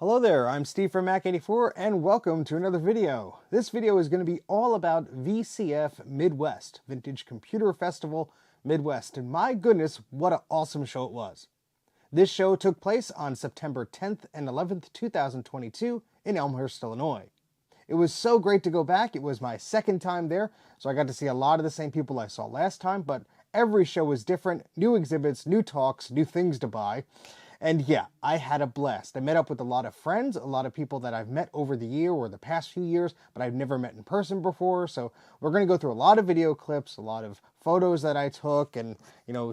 Hello there, I'm Steve from Mac84 and welcome to another video. This video is going to be all about VCF Midwest, Vintage Computer Festival Midwest, and my goodness, what an awesome show it was. This show took place on September 10th and 11th, 2022 in Elmhurst, Illinois. It was so great to go back. It was my second time there, so I got to see a lot of the same people I saw last time, but every show was different, new exhibits, new talks, new things to buy. And yeah, I had a blast. I met up with a lot of friends, a lot of people that I've met over the year or the past few years, but I've never met in person before. So we're going to go through a lot of video clips, a lot of photos that I took, and,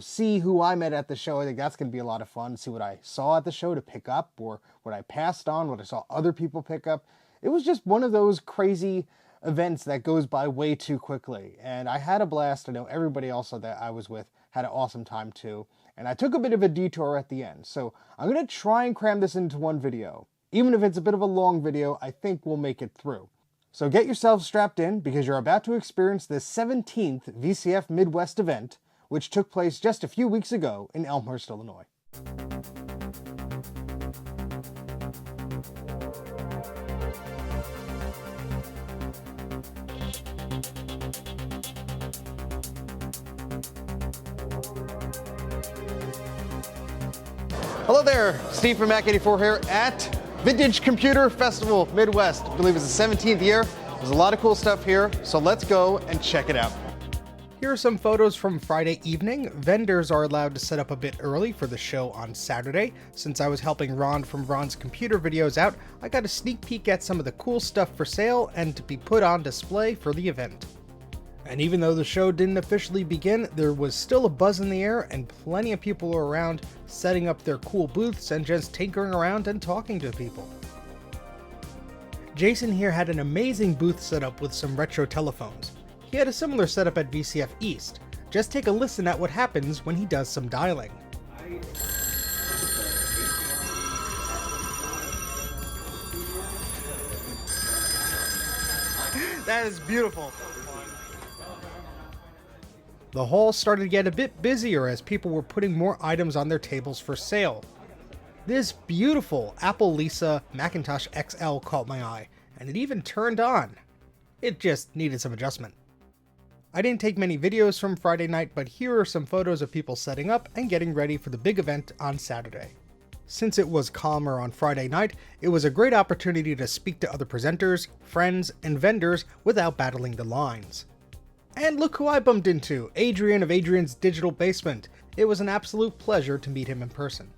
see who I met at the show. I think that's going to be a lot of fun. See what I saw at the show to pick up, or what I passed on, what I saw other people pick up. It was just one of those crazy events that goes by way too quickly. And I had a blast. I know everybody else that I was with had an awesome time too. And I took a bit of a detour at the end, so I'm going to try and cram this into one video. Even if it's a bit of a long video, I think we'll make it through. So get yourself strapped in, because you're about to experience the 17th VCF Midwest event, which took place just a few weeks ago in Elmhurst, Illinois. Hello there, Steve from Mac84 here at Vintage Computer Festival Midwest. I believe it's the 17th year. There's a lot of cool stuff here, so let's go and check it out. Here are some photos from Friday evening. Vendors are allowed to set up a bit early for the show on Saturday. Since I was helping Ron from Ron's Computer Videos out, I got a sneak peek at some of the cool stuff for sale and to be put on display for the event. And even though the show didn't officially begin, there was still a buzz in the air and plenty of people were around setting up their cool booths and just tinkering around and talking to people. Jason here had an amazing booth set up with some retro telephones. He had a similar setup at VCF East. Just take a listen at what happens when he does some dialing. That is beautiful. The hall started to get a bit busier as people were putting more items on their tables for sale. This beautiful Apple Lisa Macintosh XL caught my eye, and it even turned on. It just needed some adjustment. I didn't take many videos from Friday night, but here are some photos of people setting up and getting ready for the big event on Saturday. Since it was calmer on Friday night, it was a great opportunity to speak to other presenters, friends, and vendors without battling the lines. And look who I bumped into, Adrian of Adrian's Digital Basement. It was an absolute pleasure to meet him in person.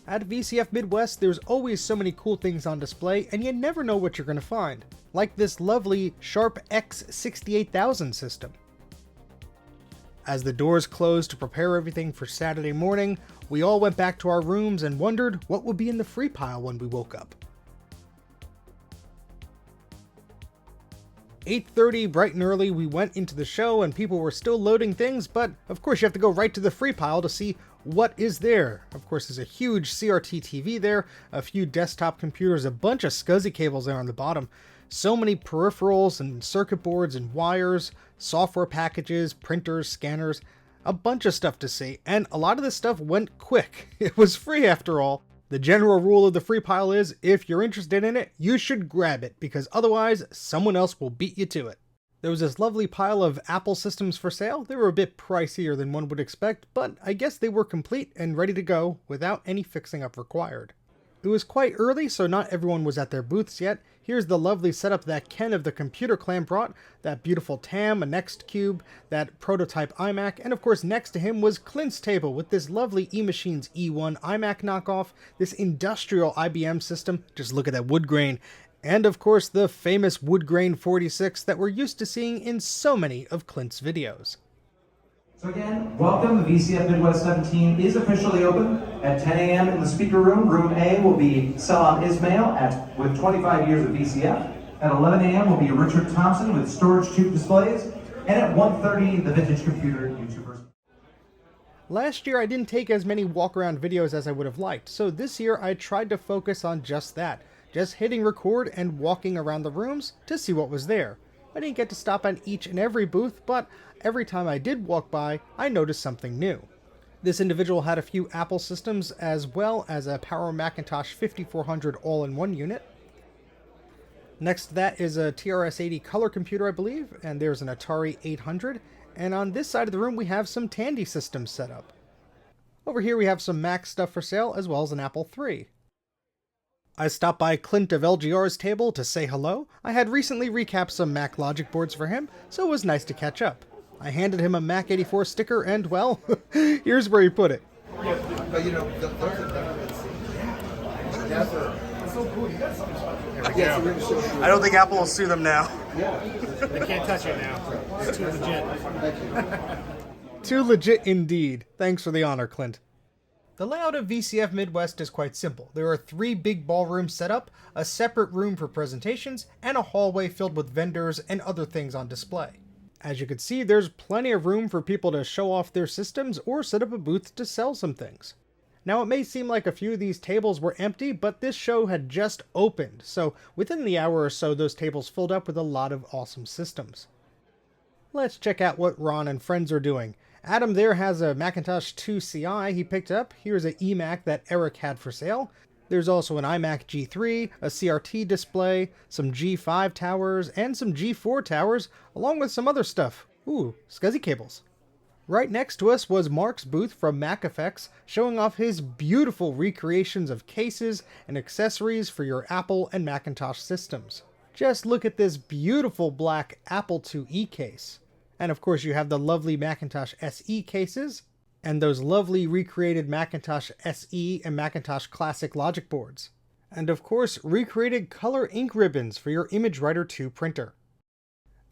At VCF Midwest, there's always so many cool things on display, and you never know what you're going to find, like this lovely Sharp X68000 system. As the doors closed to prepare everything for Saturday morning, we all went back to our rooms and wondered what would be in the free pile when we woke up. 8:30 bright and early, we went into the show and people were still loading things, but of course you have to go right to the free pile to see what is there. Of course there's a huge CRT TV there, a few desktop computers, a bunch of SCSI cables there on the bottom, so many peripherals and circuit boards and wires, software packages, printers, scanners, a bunch of stuff to see, and a lot of this stuff went quick. It was free after all. The general rule of the free pile is, if you're interested in it, you should grab it, because otherwise someone else will beat you to it. There was this lovely pile of Apple systems for sale. They were a bit pricier than one would expect, but I guess they were complete and ready to go without any fixing up required. It was quite early, so not everyone was at their booths yet. Here's the lovely setup that Ken of the Computer Clan brought, that beautiful TAM, a Next Cube, that prototype iMac, and of course next to him was Clint's table with this lovely eMachines eOne iMac knockoff, this industrial IBM system, just look at that wood grain, and of course the famous wood grain 46 that we're used to seeing in so many of Clint's videos. So again, welcome. VCF Midwest 17 is officially open at 10 a.m. in the speaker room. Room A will be Salam Ismail with 25 years of VCF. At 11 a.m. will be Richard Thompson with storage tube displays. And at 1:30, the Vintage Computer YouTubers. Last year I didn't take as many walk-around videos as I would have liked, so this year I tried to focus on just that, just hitting record and walking around the rooms to see what was there. I didn't get to stop at each and every booth, but every time I did walk by, I noticed something new. This individual had a few Apple systems as well as a Power Macintosh 5400 all-in-one unit. Next to that is a TRS-80 color computer, I believe, and there's an Atari 800. And on this side of the room, we have some Tandy systems set up. Over here, we have some Mac stuff for sale, as well as an Apple III. I stopped by Clint of LGR's table to say hello. I had recently recapped some Mac logic boards for him, so it was nice to catch up. I handed him a Mac 84 sticker, and, well, here's where he put it. But you know, those have never been seen. That's so cool. You got something special. I don't think Apple will sue them now. They can't touch it now. It's too legit. Too legit indeed. Thanks for the honor, Clint. The layout of VCF Midwest is quite simple. There are 3 big ballrooms set up, a separate room for presentations, and a hallway filled with vendors and other things on display. As you can see, there's plenty of room for people to show off their systems or set up a booth to sell some things. Now, it may seem like a few of these tables were empty, but this show had just opened, so within the hour or so, those tables filled up with a lot of awesome systems. Let's check out what Ron and friends are doing. Adam there has a Macintosh 2 Ci he picked up. Here's an eMac that Eric had for sale. There's also an iMac G3, a CRT display, some G5 towers, and some G4 towers, along with some other stuff. Ooh, SCSI cables. Right next to us was Mark's booth from Mac Effects, showing off his beautiful recreations of cases and accessories for your Apple and Macintosh systems. Just look at this beautiful black Apple IIe case. And of course you have the lovely Macintosh SE cases, and those lovely recreated Macintosh SE and Macintosh Classic logic boards. And of course, recreated color ink ribbons for your ImageWriter 2 printer.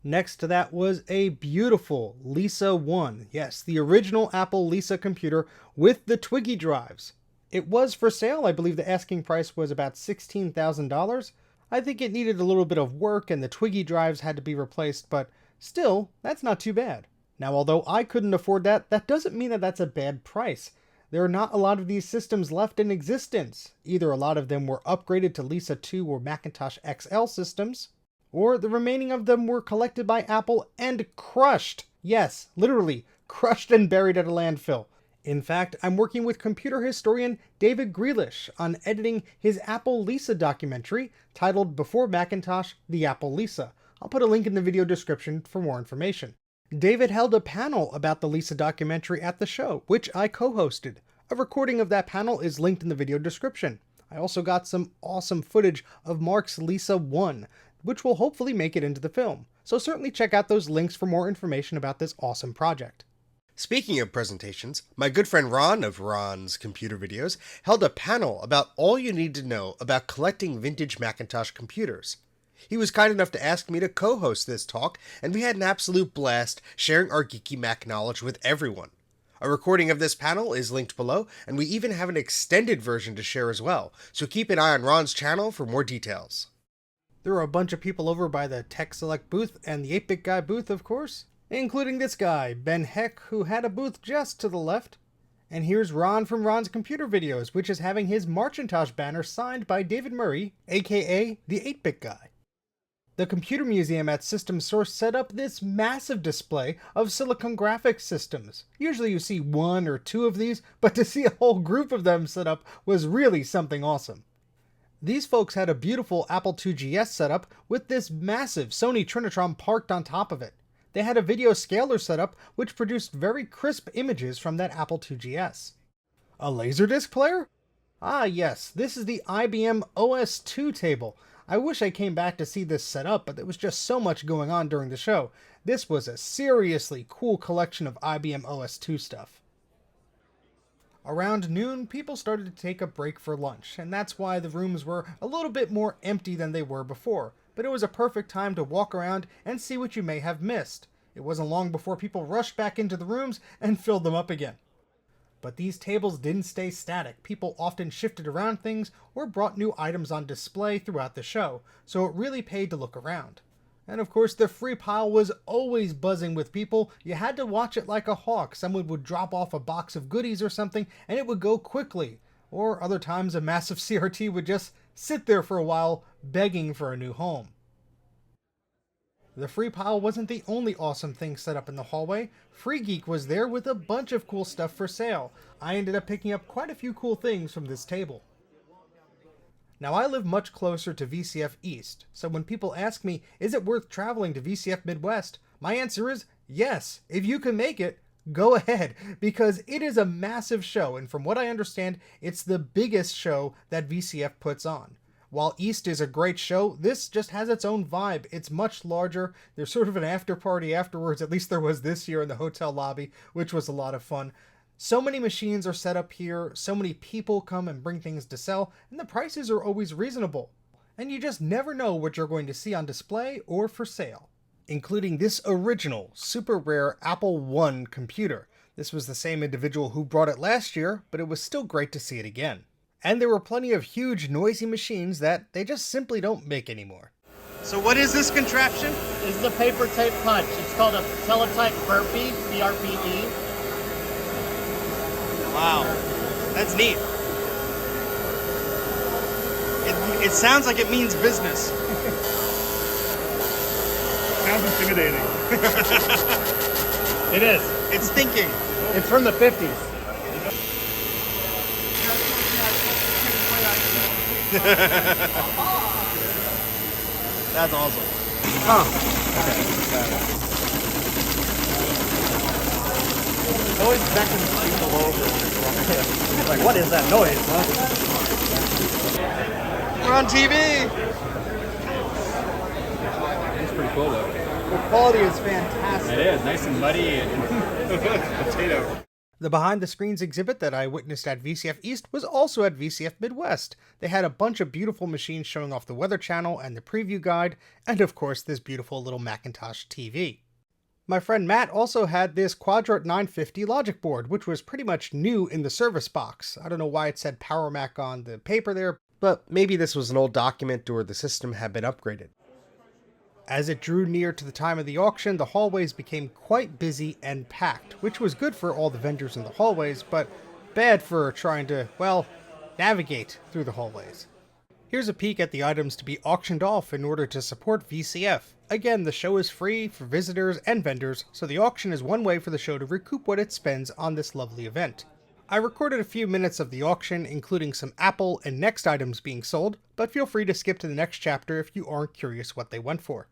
Next to that was a beautiful Lisa 1. Yes, the original Apple Lisa computer with the Twiggy drives. It was for sale. I believe the asking price was about $16,000. I think it needed a little bit of work and the Twiggy drives had to be replaced, but still, that's not too bad. Now, although I couldn't afford that, that doesn't mean that that's a bad price. There are not a lot of these systems left in existence. Either a lot of them were upgraded to Lisa 2 or Macintosh XL systems, or the remaining of them were collected by Apple and crushed. Yes, literally, crushed and buried at a landfill. In fact, I'm working with computer historian David Grealish on editing his Apple Lisa documentary titled Before Macintosh, The Apple Lisa. I'll put a link in the video description for more information. David held a panel about the Lisa documentary at the show, which I co-hosted. A recording of that panel is linked in the video description. I also got some awesome footage of Mark's Lisa 1, which will hopefully make it into the film. So certainly check out those links for more information about this awesome project. Speaking of presentations, my good friend Ron of Ron's Computer Videos held a panel about all you need to know about collecting vintage Macintosh computers. He was kind enough to ask me to co-host this talk, and we had an absolute blast sharing our geeky Mac knowledge with everyone. A recording of this panel is linked below, and we even have an extended version to share as well, so keep an eye on Ron's channel for more details. There were a bunch of people over by the Tech Select booth and the 8-Bit Guy booth, of course, including this guy, Ben Heck, who had a booth just to the left. And here's Ron from Ron's Computer Videos, which is having his Marcintosh banner signed by David Murray, aka the 8-Bit Guy. The Computer Museum at System Source set up this massive display of Silicon Graphics systems. Usually you see 1 or 2 of these, but to see a whole group of them set up was really something awesome. These folks had a beautiful Apple IIgs setup with this massive Sony Trinitron parked on top of it. They had a video scaler setup which produced very crisp images from that Apple IIgs. A Laserdisc player? Ah yes, this is the IBM OS2 table. I wish I came back to see this set up, but there was just so much going on during the show. This was a seriously cool collection of IBM OS2 stuff. Around noon, people started to take a break for lunch, and that's why the rooms were a little bit more empty than they were before. But it was a perfect time to walk around and see what you may have missed. It wasn't long before people rushed back into the rooms and filled them up again. But these tables didn't stay static. People often shifted around things or brought new items on display throughout the show, so it really paid to look around. And of course, the free pile was always buzzing with people. You had to watch it like a hawk. Someone would drop off a box of goodies or something, and it would go quickly. Or other times, a massive CRT would just sit there for a while, begging for a new home. The free pile wasn't the only awesome thing set up in the hallway. Free Geek was there with a bunch of cool stuff for sale. I ended up picking up quite a few cool things from this table. Now I live much closer to VCF East, so when people ask me, is it worth traveling to VCF Midwest? My answer is yes. If you can make it, go ahead, because it is a massive show, and from what I understand, it's the biggest show that VCF puts on. While East is a great show, this just has its own vibe. It's much larger. There's sort of an after party afterwards, at least there was this year in the hotel lobby, which was a lot of fun. So many machines are set up here, so many people come and bring things to sell, and the prices are always reasonable. And you just never know what you're going to see on display or for sale. Including this original, super rare Apple I computer. This was the same individual who brought it last year, but it was still great to see it again. And there were plenty of huge, noisy machines that they just simply don't make anymore. So what is this contraption? This is a paper tape punch. It's called a teletype burpee, BRPE. Wow, that's neat. It sounds like it means business. Sounds intimidating. It is. It's thinking. It's from the 50s. That's awesome. It always beckons people over. It's like, what is that noise, huh? We're on TV. It's pretty cool though. The quality is fantastic. It is nice and muddy and potato. The behind the screens exhibit that I witnessed at VCF East was also at VCF Midwest. They had a bunch of beautiful machines showing off the Weather Channel and the preview guide, and of course this beautiful little Macintosh TV. My friend Matt also had this Quadra 950 logic board, which was pretty much new in the service box. I don't know why it said Power Mac on the paper there, but maybe this was an old document or the system had been upgraded. As it drew near to the time of the auction, the hallways became quite busy and packed, which was good for all the vendors in the hallways, but bad for trying to, well, navigate through the hallways. Here's a peek at the items to be auctioned off in order to support VCF. Again, the show is free for visitors and vendors, so the auction is one way for the show to recoup what it spends on this lovely event. I recorded a few minutes of the auction, including some Apple and Next items being sold, but feel free to skip to the next chapter if you aren't curious what they went for.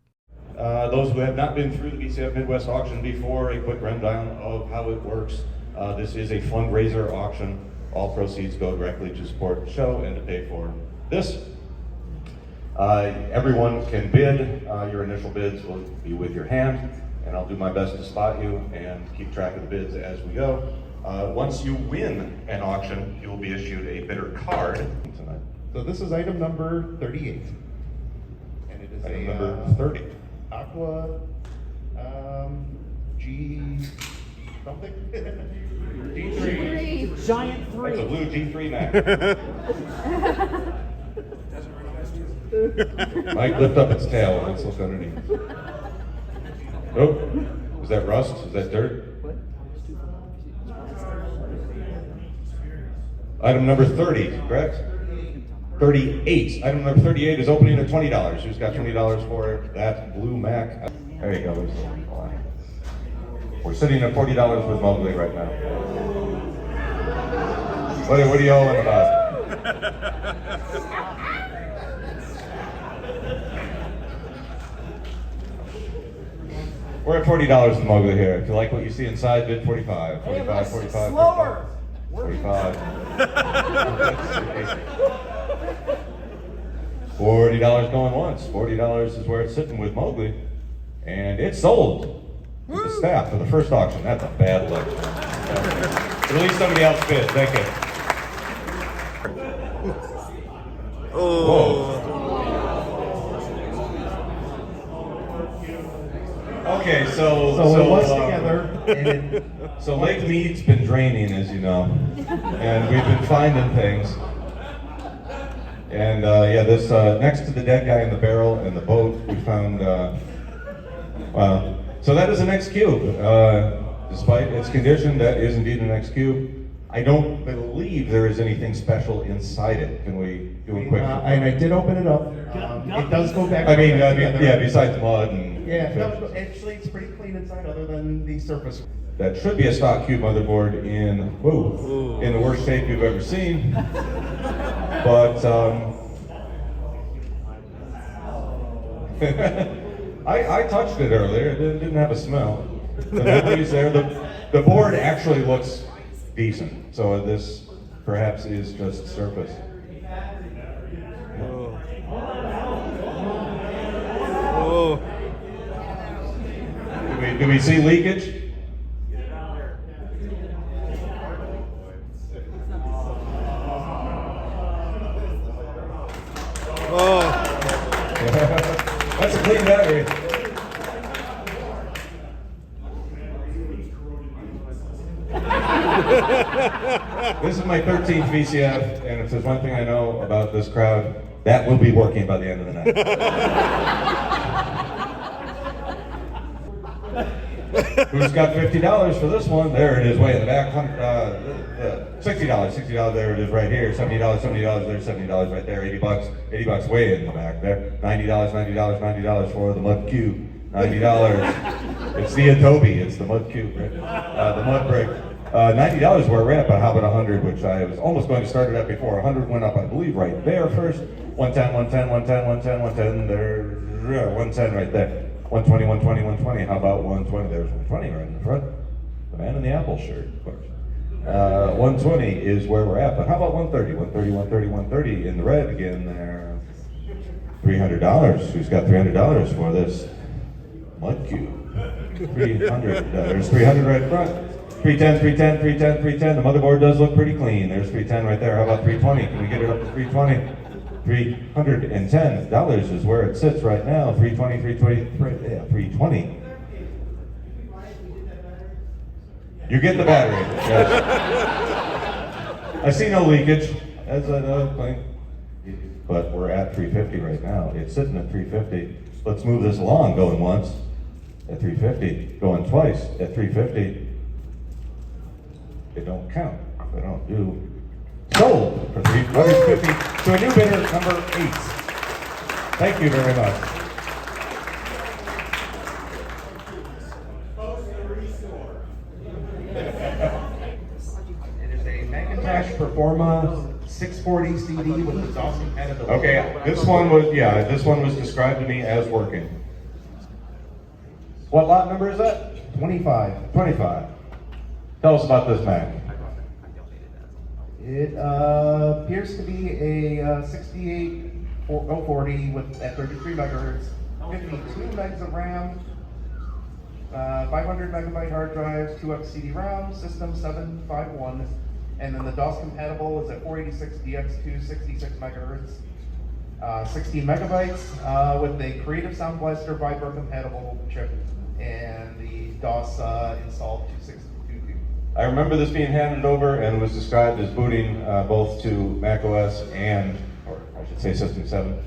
Those who have not been through the VCF Midwest auction before, a quick rundown of how it works. This is a fundraiser auction. All proceeds go directly to support the show and to pay for this. Everyone can bid. Your initial bids will be with your hand, and I'll do my best to spot you and keep track of the bids as we go. Once you win an auction, you will be issued a bidder card tonight. So this is item number 38. And it is Item a number 30. Aqua G something? G3. Giant 3. That's a blue G3 Mac. Mike, lift up its tail and let's look underneath. Oh, is that rust? Is that dirt? Item number 30, correct? 38. Item number 38 is opening at $20. Who's got $20 for it? That blue Mac. There you go. There's the line. We're sitting at $40 with Mowgli right now. What are you yelling about? We're at $40 with Mowgli here. If you like what you see inside, bid 45. 45, 45, 45. 45. $40 going once. $40 is where it's sitting with Mowgli. And it's sold with the staff for the first auction. That's a bad look. At least somebody else bid. Thank you. Whoa. Okay, so it was together. And so Lake Mead's been draining, as you know, and we've been finding things. And yeah, this next to the dead guy in the barrel and the boat, we found. So that is an X cube. Despite its condition, that is indeed an X cube. I don't believe there is anything special inside it. Can we do a quick? and I did open it up. It does go back. I mean, yeah, besides mud and Yeah, no, actually it's pretty clean inside other than the surface. That should be a stock cube motherboard in in the worst shape you've ever seen. But I touched it earlier. It didn't have a smell. The memory's there. The board actually looks decent. So this perhaps is just surface. Oh. Do we see leakage? Oh. That's a clean battery. This is my 13th VCF, and if there's one thing I know about this crowd, that will be working by the end of the night. Who's got $50 for this one? There it is, way in the back. $60, $60. There it is, right here. $70, $70. There's $70 right there. $80 way in the back there. $90, $90, $90 for the mud cube. $90. It's the Adobe. It's the mud cube, right? The mud brick. $90 where we're at, but how about 100, which I was almost going to start it at before. 100 went up, I believe, right there first. 110, 110, 110, 110, 110. There, 110 right there. 120, 120, 120. How about 120? There's 120 right in the front. The man in the Apple shirt, of course. 120 is where we're at, but how about 130? 130, 130, 130 in the red again there. $300. Who's got $300 for this mud cube? 300. There's 300 right in front. 310, 310, 310, 310. The motherboard does look pretty clean. There's 310 right there. How about 320? Can we get it up to 320? $310 is where it sits right now. 320, 320, yeah, 320. You get the battery. Yes. I see no leakage. That's another thing. But we're at 350 right now. It's sitting at 350. Let's move this along. Going once at 350. Going twice at 350. They don't count. They don't do. Sold for $350 to a new bidder, number 8. Thank you very much. It is a Macintosh Performa 640 CD with the DOS compatibility. Okay, this one was described to me as working. What lot number is that? 25. 25. Tell us about this Mac. It appears to be a 68040 with at 33 megahertz, 52 megs of RAM, 500 megabyte hard drives, 2x CD-ROM, system 751, and then the DOS compatible is at 486DX2, 66 megahertz, 16 megabytes with a Creative Sound Blaster Viper compatible chip, and the DOS installed 262. I remember this being handed over and was described as booting both to macOS and, or I should say System 7,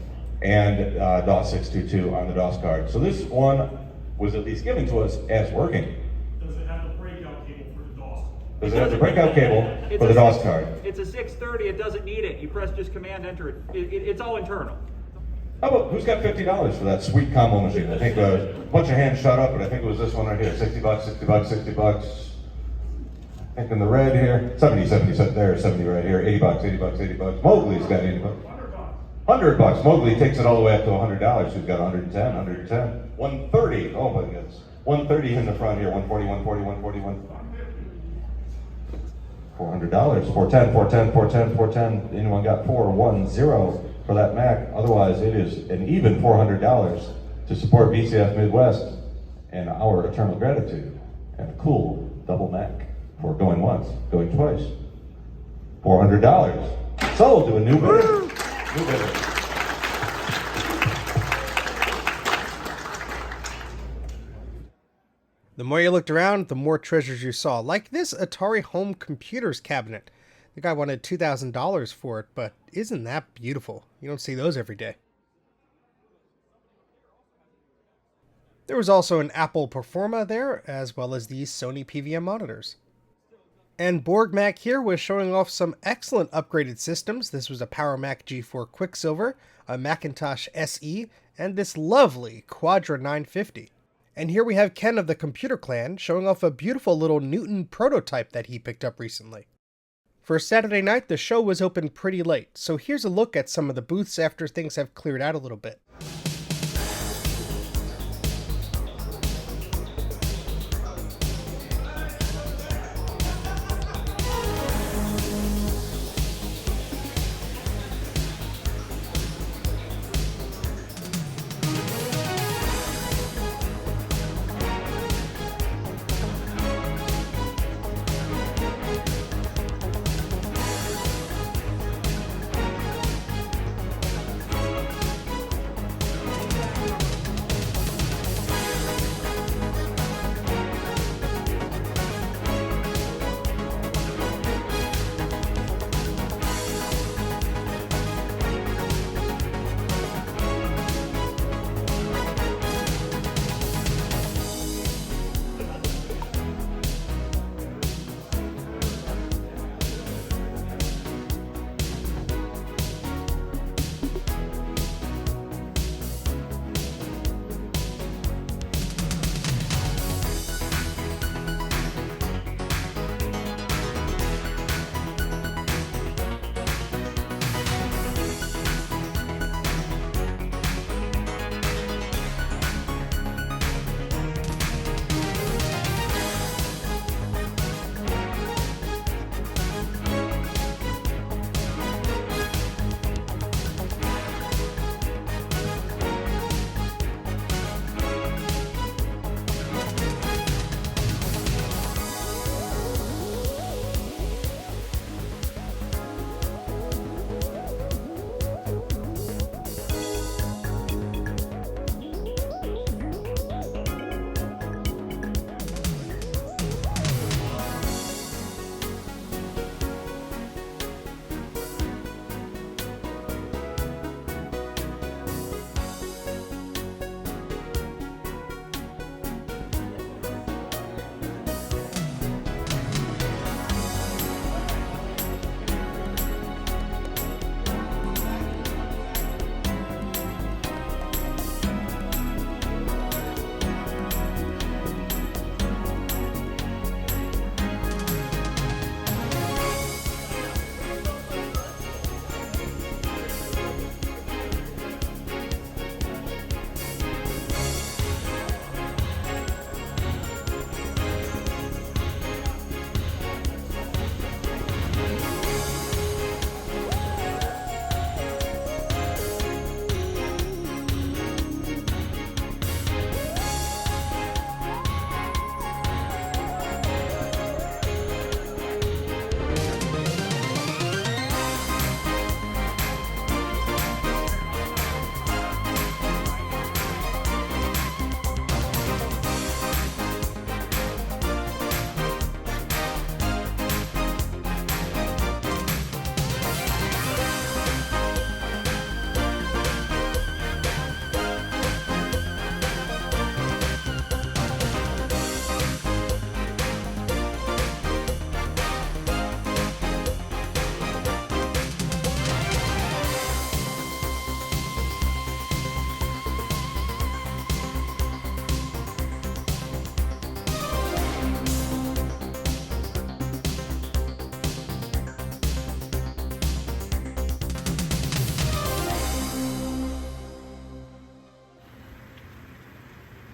and DOS 622 on the DOS card. So this one was at least given to us as working. Does it have the breakout cable for the DOS? Does it have the breakout cable for the DOS card? It's a 630, it doesn't need it. You press just Command Enter it. It's all internal. How about, who's got $50 for that sweet combo machine? I think a bunch of hands shot up, but I think it was this one right here. $60, $60, $60. I think in the red here, 70 there, 70 right here, $80, $80. Mowgli's got $80. $100. Mowgli takes it all the way up to $100. Who's got 110, 130. Oh my goodness. 130 in the front here, 140, 140, 141. $400, 410, 410, 410, 410. Anyone got 410 for that Mac? Otherwise, it is an even $400 to support VCF Midwest and our eternal gratitude and a cool double Mac for going once, going twice. $400 sold to a new bidder. New bidder. The more you looked around, the more treasures you saw, like this Atari home computers cabinet. The guy wanted $2,000 for it, but isn't that beautiful? You don't see those every day. There was also an Apple Performa there, as well as these Sony PVM monitors. And Borg Mac here was showing off some excellent upgraded systems. This was a Power Mac G4 Quicksilver, a Macintosh SE, and this lovely Quadra 950. And here we have Ken of the Computer Clan showing off a beautiful little Newton prototype that he picked up recently. For Saturday night, the show was open pretty late, so here's a look at some of the booths after things have cleared out a little bit.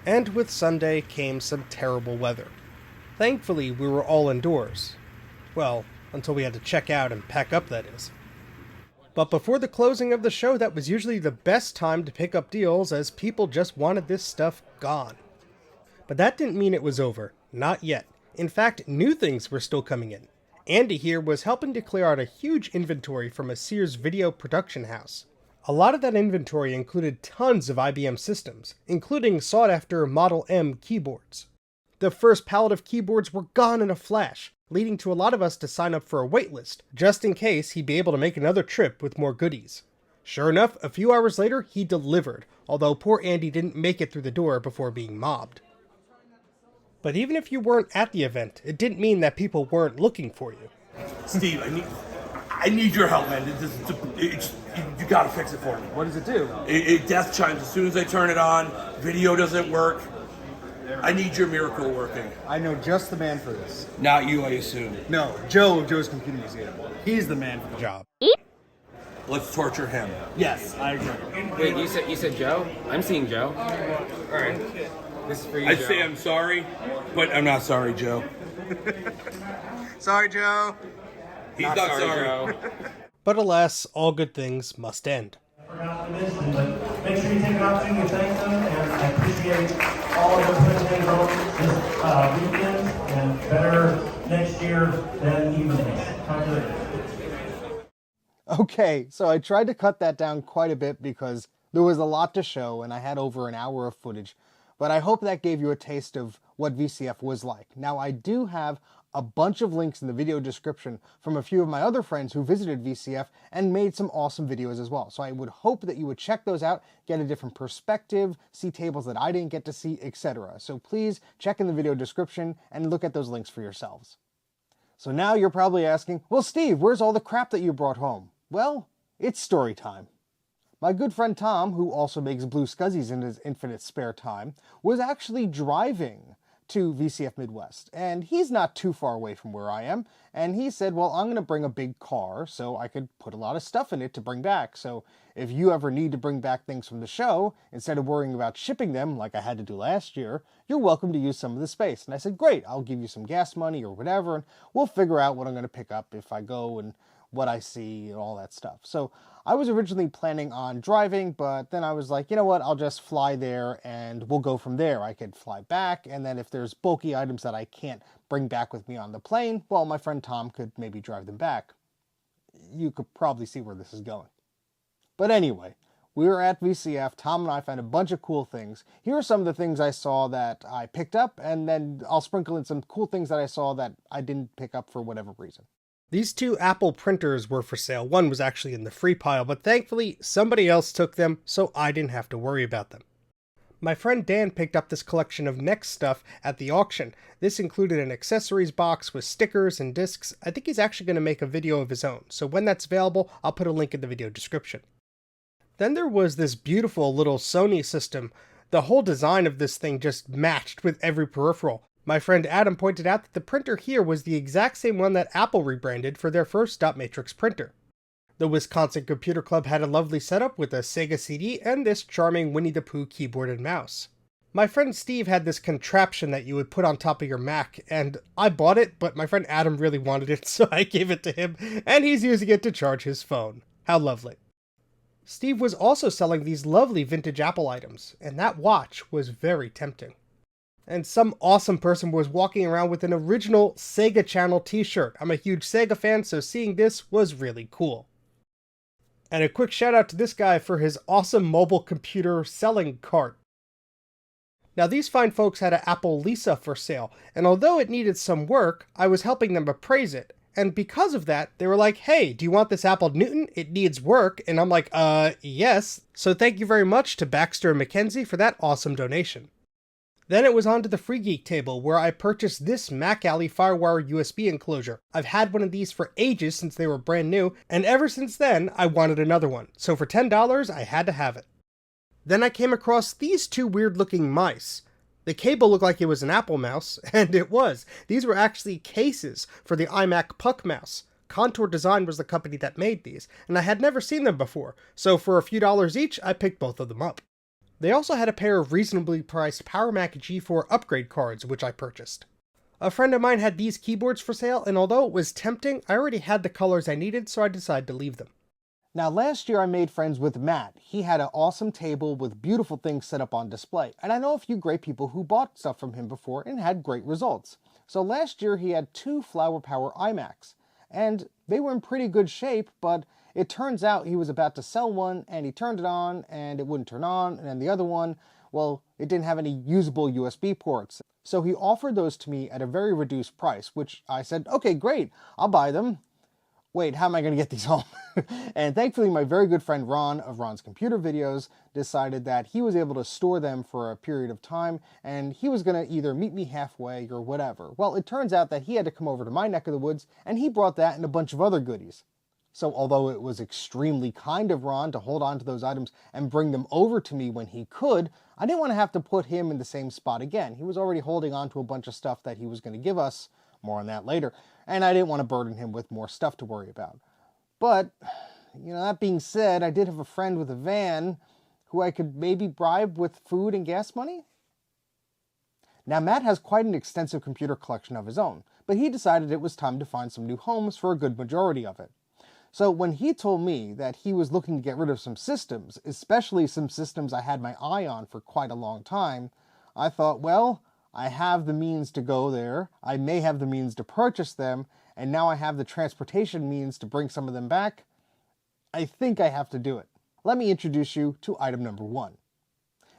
And with Sunday came some terrible weather. Thankfully, we were all indoors. Well, until we had to check out and pack up, that is. But before the closing of the show, that was usually the best time to pick up deals, as people just wanted this stuff gone. But that didn't mean it was over. Not yet. In fact, new things were still coming in. Andy here was helping to clear out a huge inventory from a Sears video production house. A lot of that inventory included tons of IBM systems, including sought-after Model M keyboards. The first pallet of keyboards were gone in a flash, leading to a lot of us to sign up for a waitlist, just in case he'd be able to make another trip with more goodies. Sure enough, a few hours later, he delivered, although poor Andy didn't make it through the door before being mobbed. But even if you weren't at the event, it didn't mean that people weren't looking for you. Steve, I need your help, man. You gotta fix it for me. What does it do? It death chimes as soon as I turn it on. Video doesn't work. I need your miracle working. I know just the man for this. Not you, I assume. No, Joe of Joe's Computing Museum. He's the man for the job. Let's torture him. Yes, I agree. Wait, you said Joe? I'm seeing Joe. All right. This is for you, I'd Joe. say I'm sorry, but I'm not sorry, Joe. Sorry, Joe. He's not sorry. Joe. But alas, all good things must end. Forgot to mention, but make sure you take an opportunity to thank them, and I appreciate all of them putting things on this weekend, and better next year than even this. Talk to you later. Okay, so I tried to cut that down quite a bit because there was a lot to show and I had over an hour of footage, but I hope that gave you a taste of what VCF was like. Now, I do have a bunch of links in the video description from a few of my other friends who visited VCF and made some awesome videos as well. So I would hope that you would check those out, get a different perspective, see tables that I didn't get to see, etc. So please check in the video description and look at those links for yourselves. So now you're probably asking, well, Steve, where's all the crap that you brought home? Well, it's story time. My good friend Tom, who also makes blue scuzzies in his infinite spare time, was actually driving to VCF Midwest, and he's not too far away from where I am, and he said, well, I'm going to bring a big car so I could put a lot of stuff in it to bring back, so if you ever need to bring back things from the show, instead of worrying about shipping them like I had to do last year, you're welcome to use some of the space. And I said, great, I'll give you some gas money or whatever, and we'll figure out what I'm going to pick up if I go and what I see and all that stuff. So I was originally planning on driving, but then I was like, you know what, I'll just fly there and we'll go from there. I could fly back, and then if there's bulky items that I can't bring back with me on the plane, well, my friend Tom could maybe drive them back. You could probably see where this is going. But anyway, we were at VCF, Tom and I found a bunch of cool things. Here are some of the things I saw that I picked up, and then I'll sprinkle in some cool things that I saw that I didn't pick up for whatever reason. These two Apple printers were for sale. One was actually in the free pile, but thankfully somebody else took them, so I didn't have to worry about them. My friend Dan picked up this collection of Next stuff at the auction. This included an accessories box with stickers and discs. I think he's actually going to make a video of his own, so when that's available, I'll put a link in the video description. Then there was this beautiful little Sony system. The whole design of this thing just matched with every peripheral. My friend Adam pointed out that the printer here was the exact same one that Apple rebranded for their first dot matrix printer. The Wisconsin Computer Club had a lovely setup with a Sega CD and this charming Winnie the Pooh keyboard and mouse. My friend Steve had this contraption that you would put on top of your Mac, and I bought it, but my friend Adam really wanted it, so I gave it to him, and he's using it to charge his phone. How lovely. Steve was also selling these lovely vintage Apple items, and that watch was very tempting. And some awesome person was walking around with an original Sega Channel t-shirt. I'm a huge Sega fan, so seeing this was really cool. And a quick shout out to this guy for his awesome mobile computer selling cart. Now these fine folks had an Apple Lisa for sale, and although it needed some work, I was helping them appraise it. And because of that, they were like, hey, do you want this Apple Newton? It needs work. And I'm like, yes. So thank you very much to Baxter and Mackenzie for that awesome donation. Then it was on to the Free Geek table, where I purchased this Mac Alley Firewire USB enclosure. I've had one of these for ages since they were brand new, and ever since then, I wanted another one. So for $10, I had to have it. Then I came across these two weird-looking mice. The cable looked like it was an Apple mouse, and it was. These were actually cases for the iMac Puck mouse. Contour Design was the company that made these, and I had never seen them before, so for a few dollars each, I picked both of them up. They also had a pair of reasonably priced PowerMac G4 upgrade cards, which I purchased. A friend of mine had these keyboards for sale, and although it was tempting, I already had the colors I needed, so I decided to leave them. Now last year I made friends with Matt. He had an awesome table with beautiful things set up on display, and I know a few great people who bought stuff from him before and had great results. So last year he had 2 Flower Power iMacs, and they were in pretty good shape, but it turns out he was about to sell one, and he turned it on, and it wouldn't turn on, and then the other one, well, it didn't have any usable USB ports. So he offered those to me at a very reduced price, which I said, okay, great, I'll buy them. wait, how am I going to get these home? And thankfully, my very good friend Ron of Ron's Computer Videos decided that he was able to store them for a period of time, and he was going to either meet me halfway or whatever. Well, it turns out that he had to come over to my neck of the woods, and he brought that and a bunch of other goodies. So although it was extremely kind of Ron to hold on to those items and bring them over to me when he could, I didn't want to have to put him in the same spot again. He was already holding on to a bunch of stuff that he was going to give us, more on that later, and I didn't want to burden him with more stuff to worry about. But, you know, that being said, I did have a friend with a van who I could maybe bribe with food and gas money. Now, Matt has quite an extensive computer collection of his own, but he decided it was time to find some new homes for a good majority of it. So when he told me that he was looking to get rid of some systems, especially some systems I had my eye on for quite a long time, I thought, well, I have the means to go there, I may have the means to purchase them, and now I have the transportation means to bring some of them back. I think I have to do it. Let me introduce you to item number 1.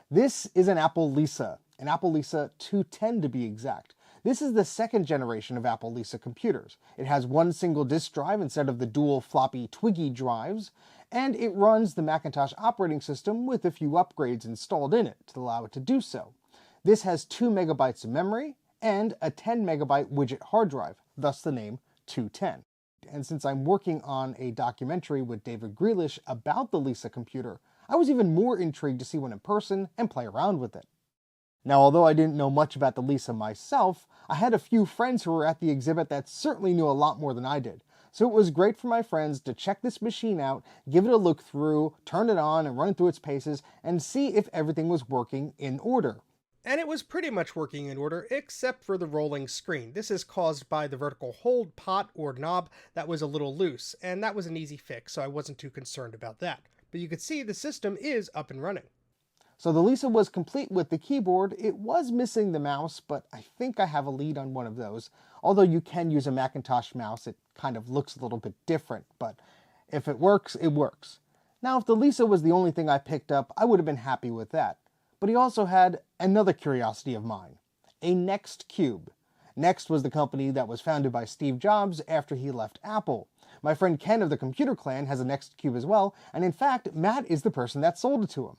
This is an Apple Lisa 210 to be exact. This is the second generation of Apple Lisa computers. It has one single disk drive instead of the dual floppy Twiggy drives, and it runs the Macintosh operating system with a few upgrades installed in it to allow it to do so. This has 2 megabytes of memory and a 10 megabyte widget hard drive, thus the name 210. And since I'm working on a documentary with David Grealish about the Lisa computer, I was even more intrigued to see one in person and play around with it. Now, although I didn't know much about the Lisa myself, I had a few friends who were at the exhibit that certainly knew a lot more than I did. So it was great for my friends to check this machine out, give it a look through, turn it on and run it through its paces, and see if everything was working in order. And it was pretty much working in order, except for the rolling screen. This is caused by the vertical hold pot or knob that was a little loose, and that was an easy fix, so I wasn't too concerned about that. But you could see the system is up and running. So the Lisa was complete with the keyboard. It was missing the mouse, but I think I have a lead on one of those. Although you can use a Macintosh mouse, it kind of looks a little bit different, but if it works, it works. Now, if the Lisa was the only thing I picked up, I would have been happy with that. But he also had another curiosity of mine, a Next Cube. Next was the company that was founded by Steve Jobs after he left Apple. My friend Ken of the Computer Clan has a Next Cube as well, and in fact, Matt is the person that sold it to him.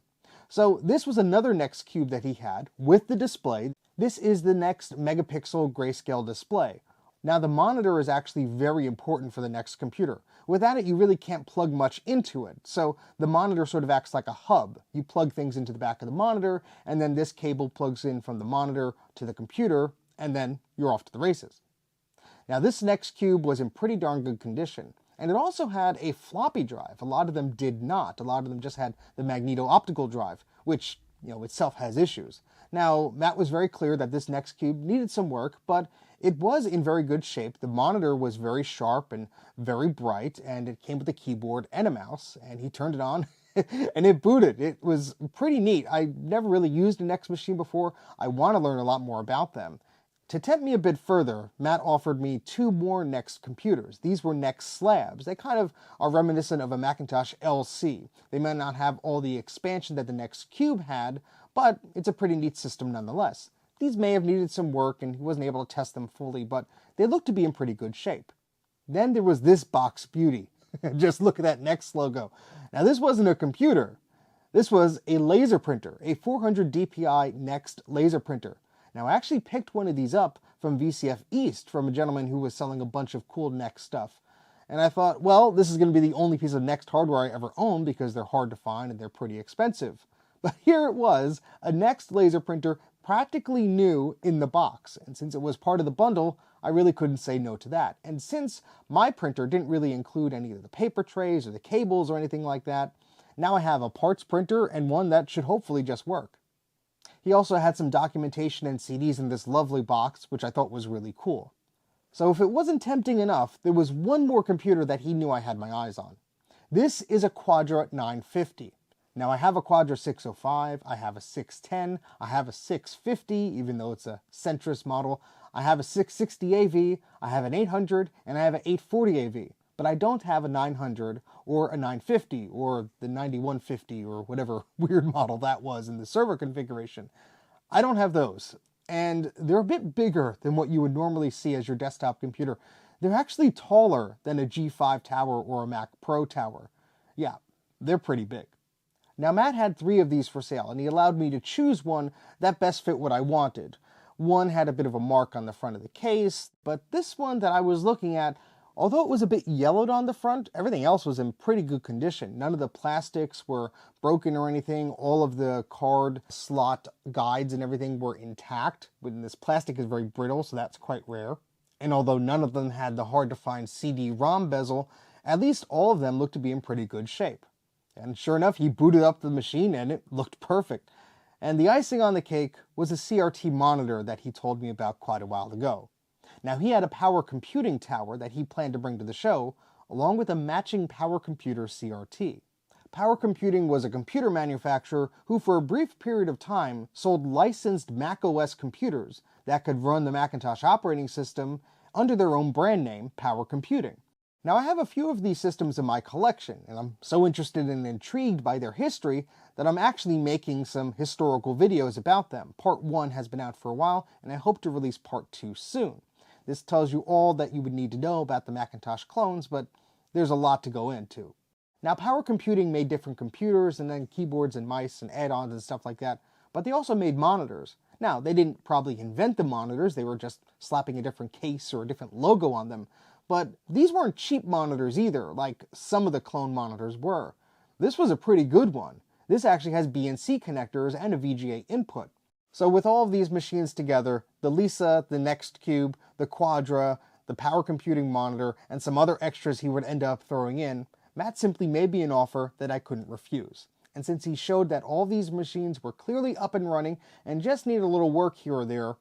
So this was another Next Cube that he had with the display. This is the Next megapixel grayscale display. Now the monitor is actually very important for the Next computer. Without it, you really can't plug much into it. So the monitor sort of acts like a hub. You plug things into the back of the monitor, and then this cable plugs in from the monitor to the computer, and then you're off to the races. Now this Next Cube was in pretty darn good condition. And it also had a floppy drive. A lot of them did not. A lot of them just had the magneto-optical drive, which, itself has issues. Now, Matt was very clear that this Next Cube needed some work, but it was in very good shape. The monitor was very sharp and very bright, and it came with a keyboard and a mouse, and he turned it on, and it booted. It was pretty neat. I never really used a Next machine before. I want to learn a lot more about them. To tempt me a bit further, Matt offered me 2 more Next computers. These were Next slabs. They kind of are reminiscent of a Macintosh LC. They may not have all the expansion that the Next Cube had, but it's a pretty neat system nonetheless. These may have needed some work and he wasn't able to test them fully, but they look to be in pretty good shape. Then there was this box beauty. Just look at that Next logo. Now this wasn't a computer. This was a laser printer, a 400 DPI Next laser printer. Now, I actually picked one of these up from VCF East from a gentleman who was selling a bunch of cool Next stuff. And I thought, well, this is going to be the only piece of Next hardware I ever own because they're hard to find and they're pretty expensive. But here it was, a Next laser printer practically new in the box. And since it was part of the bundle, I really couldn't say no to that. And since my printer didn't really include any of the paper trays or the cables or anything like that, now I have a parts printer and one that should hopefully just work. He also had some documentation and CDs in this lovely box, which I thought was really cool. So if it wasn't tempting enough, there was one more computer that he knew I had my eyes on. This is a Quadra 950. Now I have a Quadra 605, I have a 610, I have a 650, even though it's a Centrist model. I have a 660 AV, I have an 800, and I have an 840 AV. But I don't have a 900 or a 950 or the 9150 or whatever weird model that was in the server configuration. I don't have those. And they're a bit bigger than what you would normally see as your desktop computer. They're actually taller than a G5 tower or a Mac Pro tower. Yeah, they're pretty big. Now Matt had 3 of these for sale, and he allowed me to choose one that best fit what I wanted. One had a bit of a mark on the front of the case, but this one that I was looking at, although it was a bit yellowed on the front, everything else was in pretty good condition. None of the plastics were broken or anything. All of the card slot guides and everything were intact. When this plastic is very brittle, so that's quite rare. And although none of them had the hard-to-find CD-ROM bezel, at least all of them looked to be in pretty good shape. And sure enough, he booted up the machine and it looked perfect. And the icing on the cake was a CRT monitor that he told me about quite a while ago. Now, he had a power computing tower that he planned to bring to the show, along with a matching power computer CRT. Power Computing was a computer manufacturer who for a brief period of time sold licensed macOS computers that could run the Macintosh operating system under their own brand name, Power Computing. Now, I have a few of these systems in my collection, and I'm so interested and intrigued by their history that I'm actually making some historical videos about them. Part 1 has been out for a while, and I hope to release Part 2 soon. This tells you all that you would need to know about the Macintosh clones, but there's a lot to go into. Now, Power Computing made different computers and then keyboards and mice and add-ons and stuff like that, but they also made monitors. Now, they didn't probably invent the monitors, they were just slapping a different case or a different logo on them. But these weren't cheap monitors either, like some of the clone monitors were. This was a pretty good one. This actually has BNC connectors and a VGA input. So with all of these machines together, the Lisa, the NextCube, the Quadra, the Power Computing monitor, and some other extras he would end up throwing in, Matt simply made me an offer that I couldn't refuse. And since he showed that all these machines were clearly up and running and just needed a little work here or there,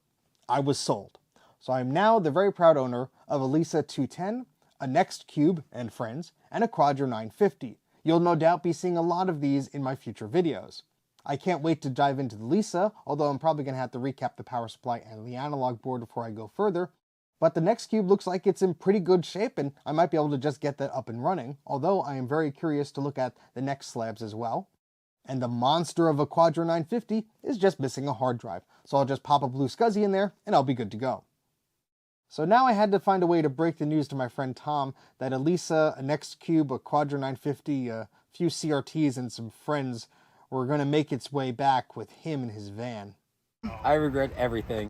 I was sold. So I am now the very proud owner of a Lisa 210, a NextCube and friends, and a Quadra 950. You'll no doubt be seeing a lot of these in my future videos. I can't wait to dive into the Lisa, although I'm probably going to have to recap the power supply and the analog board before I go further. But the NextCube looks like it's in pretty good shape, and I might be able to just get that up and running, although I am very curious to look at the next slabs as well. And the monster of a Quadra 950 is just missing a hard drive, so I'll just pop a blue SCSI in there, and I'll be good to go. So now I had to find a way to break the news to my friend Tom that a Lisa, a NextCube, a Quadra 950, a few CRTs, and some friends were going to make its way back with him in his van. I regret everything.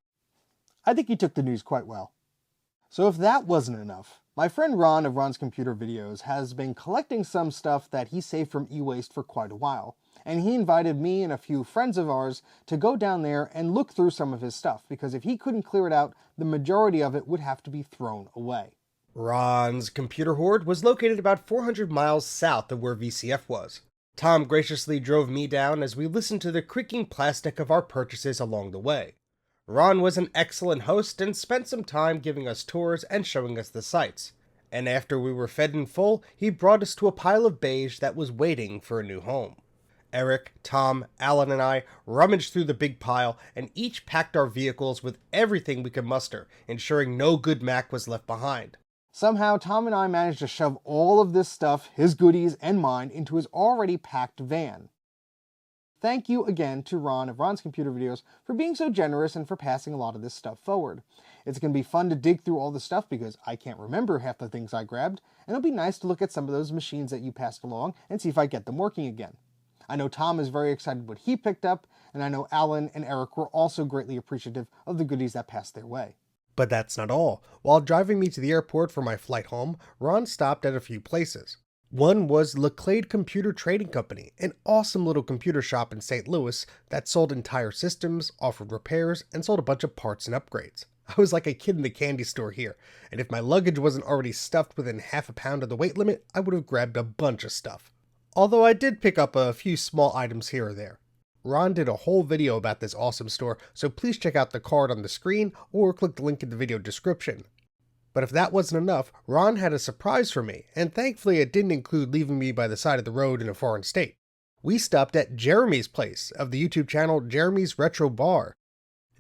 I think he took the news quite well. So if that wasn't enough, my friend Ron of Ron's Computer Videos has been collecting some stuff that he saved from e-waste for quite a while, and he invited me and a few friends of ours to go down there and look through some of his stuff, because if he couldn't clear it out, the majority of it would have to be thrown away. Ron's computer hoard was located about 400 miles south of where VCF was. Tom graciously drove me down as we listened to the creaking plastic of our purchases along the way. Ron was an excellent host and spent some time giving us tours and showing us the sights. And after we were fed in full, he brought us to a pile of beige that was waiting for a new home. Eric, Tom, Alan, and I rummaged through the big pile and each packed our vehicles with everything we could muster, ensuring no good Mac was left behind. Somehow, Tom and I managed to shove all of this stuff, his goodies and mine, into his already packed van. Thank you again to Ron of Ron's Computer Videos for being so generous and for passing a lot of this stuff forward. It's going to be fun to dig through all the stuff because I can't remember half the things I grabbed, and it'll be nice to look at some of those machines that you passed along and see if I get them working again. I know Tom is very excited what he picked up, and I know Alan and Eric were also greatly appreciative of the goodies that passed their way. But that's not all. While driving me to the airport for my flight home, Ron stopped at a few places. One was Laclede Computer Trading Company, an awesome little computer shop in St. Louis that sold entire systems, offered repairs, and sold a bunch of parts and upgrades. I was like a kid in the candy store here, and if my luggage wasn't already stuffed within half a pound of the weight limit, I would have grabbed a bunch of stuff. Although I did pick up a few small items here or there. Ron did a whole video about this awesome store, so please check out the card on the screen or click the link in the video description. But if that wasn't enough, Ron had a surprise for me, and thankfully it didn't include leaving me by the side of the road in a foreign state. We stopped at Jeremy's place of the YouTube channel Jeremy's Retro Bar.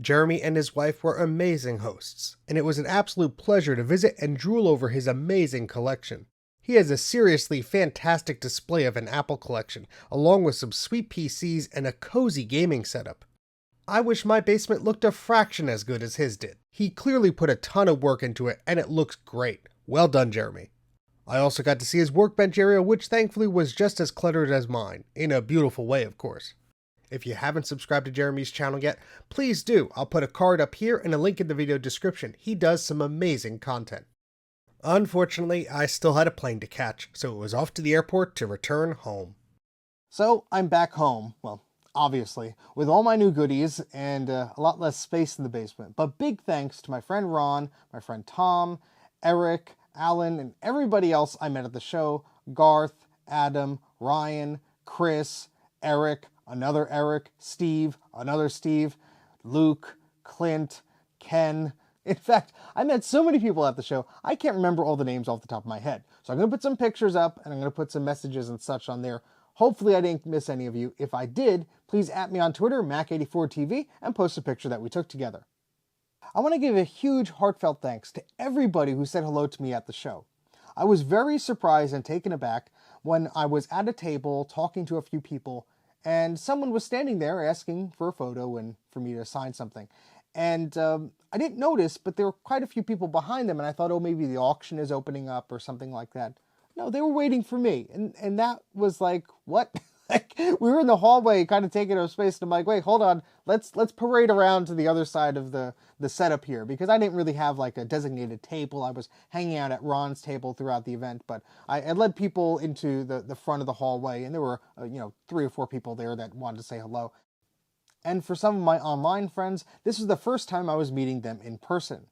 Jeremy and his wife were amazing hosts, and it was an absolute pleasure to visit and drool over his amazing collection. He has a seriously fantastic display of an Apple collection, along with some sweet PCs and a cozy gaming setup. I wish my basement looked a fraction as good as his did. He clearly put a ton of work into it, and it looks great. Well done, Jeremy. I also got to see his workbench area, which thankfully was just as cluttered as mine, in a beautiful way, of course. If you haven't subscribed to Jeremy's channel yet, please do. I'll put a card up here and a link in the video description. He does some amazing content. Unfortunately, I still had a plane to catch, so it was off to the airport to return home. So I'm back home, well, obviously, with all my new goodies and a lot less space in the basement. But big thanks to my friend Ron, my friend Tom, Eric, Alan, and everybody else I met at the show. Garth, Adam, Ryan, Chris, Eric, another Eric, Steve, another Steve, Luke, Clint, Ken. In fact, I met so many people at the show, I can't remember all the names off the top of my head. So I'm going to put some pictures up, and I'm going to put some messages and such on there. Hopefully I didn't miss any of you. If I did, please @ me on Twitter, Mac84TV, and post a picture that we took together. I want to give a huge heartfelt thanks to everybody who said hello to me at the show. I was very surprised and taken aback when I was at a table talking to a few people and someone was standing there asking for a photo and for me to sign something. And I didn't notice, but there were quite a few people behind them, and I thought, oh, maybe the auction is opening up or something like that. No, they were waiting for me, and that was like, what? Like, we were in the hallway kind of taking up space, and I'm like, wait, hold on, let's parade around to the other side of the setup here, because I didn't really have like a designated table. I was hanging out at Ron's table throughout the event, but I led people into the front of the hallway, and there were 3 or 4 people there that wanted to say hello. And for some of my online friends, this was the first time I was meeting them in person.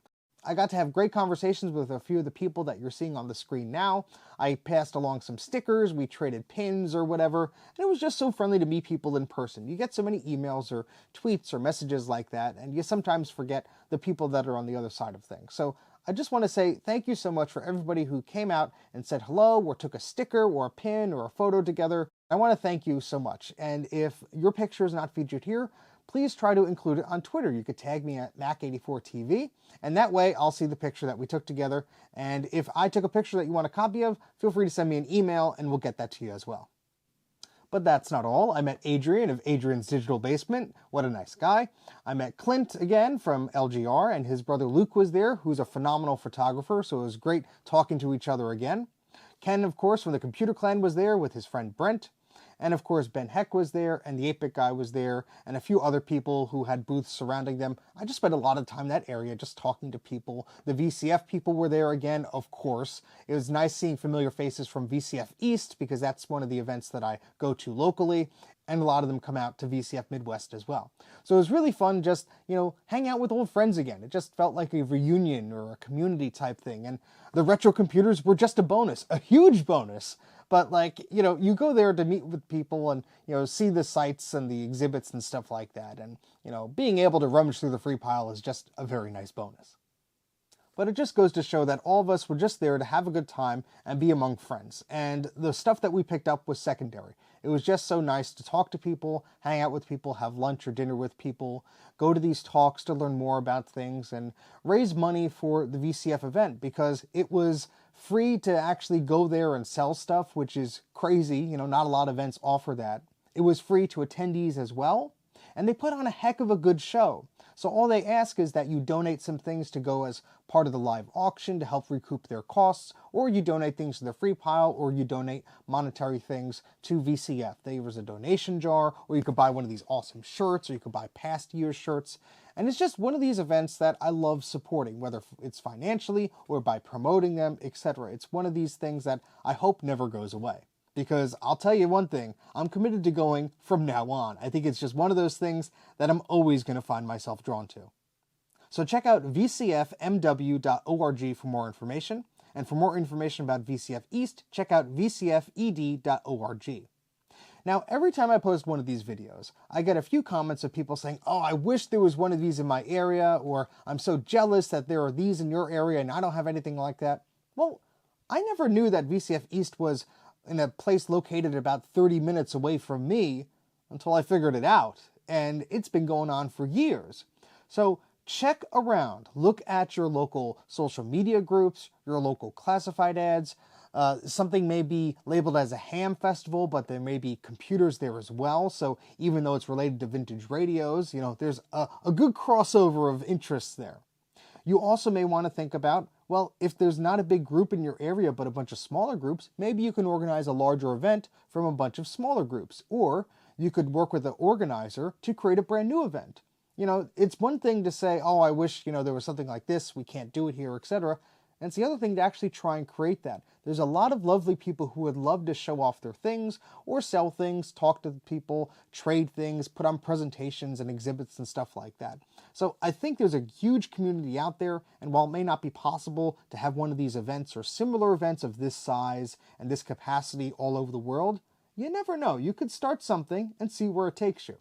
I got to have great conversations with a few of the people that you're seeing on the screen now. I passed along some stickers, we traded pins or whatever, and it was just so friendly to meet people in person. You get so many emails or tweets or messages like that, and you sometimes forget the people that are on the other side of things. So I just want to say thank you so much for everybody who came out and said hello, or took a sticker or a pin or a photo together. I want to thank you so much, and if your picture is not featured here, please try to include it on Twitter. You could tag me at Mac84TV, and that way I'll see the picture that we took together. And if I took a picture that you want a copy of, feel free to send me an email and we'll get that to you as well. But that's not all. I met Adrian of Adrian's Digital Basement. What a nice guy. I met Clint again from LGR, and his brother Luke was there, who's a phenomenal photographer, so it was great talking to each other again. Ken, of course, from the Computer Clan was there with his friend Brent. And of course, Ben Heck was there, and the 8-Bit guy was there, and a few other people who had booths surrounding them. I just spent a lot of time in that area just talking to people. The VCF people were there again, of course. It was nice seeing familiar faces from VCF East, because that's one of the events that I go to locally, and a lot of them come out to VCF Midwest as well. So it was really fun just, hang out with old friends again. It just felt like a reunion or a community type thing, and the retro computers were just a bonus, a huge bonus. But you go there to meet with people and, see the sites and the exhibits and stuff like that. And, being able to rummage through the free pile is just a very nice bonus. But it just goes to show that all of us were just there to have a good time and be among friends. And the stuff that we picked up was secondary. It was just so nice to talk to people, hang out with people, have lunch or dinner with people, go to these talks to learn more about things, and raise money for the VCF event, because it was free to actually go there and sell stuff, which is crazy. Not a lot of events offer that. It was free to attendees as well, and they put on a heck of a good show. So all they ask is that you donate some things to go as part of the live auction to help recoup their costs, or you donate things to the free pile, or you donate monetary things to VCF. There was a donation jar, or you could buy one of these awesome shirts, or you could buy past year's shirts. And it's just one of these events that I love supporting, whether it's financially or by promoting them, etc. It's one of these things that I hope never goes away. Because I'll tell you one thing, I'm committed to going from now on. I think it's just one of those things that I'm always going to find myself drawn to. So check out VCFMW.org for more information. And for more information about VCF East, check out VCFED.org. Now, every time I post one of these videos, I get a few comments of people saying, oh, I wish there was one of these in my area, or I'm so jealous that there are these in your area and I don't have anything like that. Well, I never knew that VCF East was in a place located about 30 minutes away from me until I figured it out. And it's been going on for years. So check around, look at your local social media groups, your local classified ads, Something may be labeled as a ham festival, but there may be computers there as well. So even though it's related to vintage radios, you know, there's a good crossover of interests there. You also may want to think about, well, if there's not a big group in your area but a bunch of smaller groups, maybe you can organize a larger event from a bunch of smaller groups. Or you could work with the organizer to create a brand new event. You know, it's one thing to say, oh, I wish, you know, there was something like this, we can't do it here, etc. And it's the other thing to actually try and create that. There's a lot of lovely people who would love to show off their things or sell things, talk to people, trade things, put on presentations and exhibits and stuff like that. So I think there's a huge community out there, and while it may not be possible to have one of these events or similar events of this size and this capacity all over the world, you never know. You could start something and see where it takes you.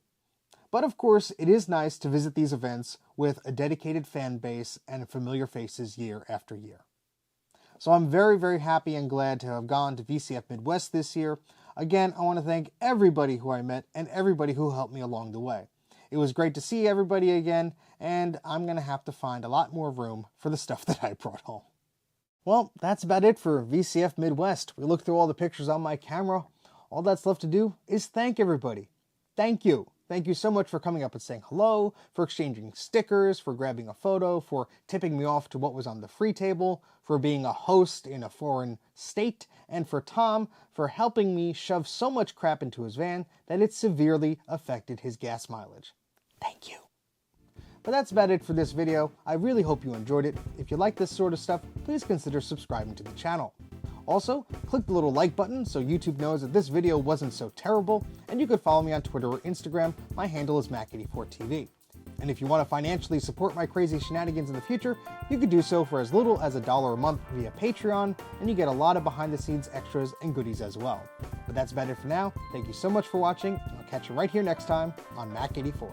But of course, it is nice to visit these events with a dedicated fan base and familiar faces year after year. So I'm very, very happy and glad to have gone to VCF Midwest this year. Again, I want to thank everybody who I met and everybody who helped me along the way. It was great to see everybody again, and I'm going to have to find a lot more room for the stuff that I brought home. Well, that's about it for VCF Midwest. We looked through all the pictures on my camera. All that's left to do is thank everybody. Thank you. Thank you so much for coming up and saying hello, for exchanging stickers, for grabbing a photo, for tipping me off to what was on the free table, for being a host in a foreign state, and for Tom for helping me shove so much crap into his van that it severely affected his gas mileage. Thank you. But that's about it for this video. I really hope you enjoyed it. If you like this sort of stuff, please consider subscribing to the channel. Also, click the little like button so YouTube knows that this video wasn't so terrible, and you could follow me on Twitter or Instagram. My handle is Mac84TV. And if you want to financially support my crazy shenanigans in the future, you could do so for as little as $1 a month via Patreon, and you get a lot of behind-the-scenes extras and goodies as well. But that's about it for now. Thank you so much for watching, and I'll catch you right here next time on Mac84.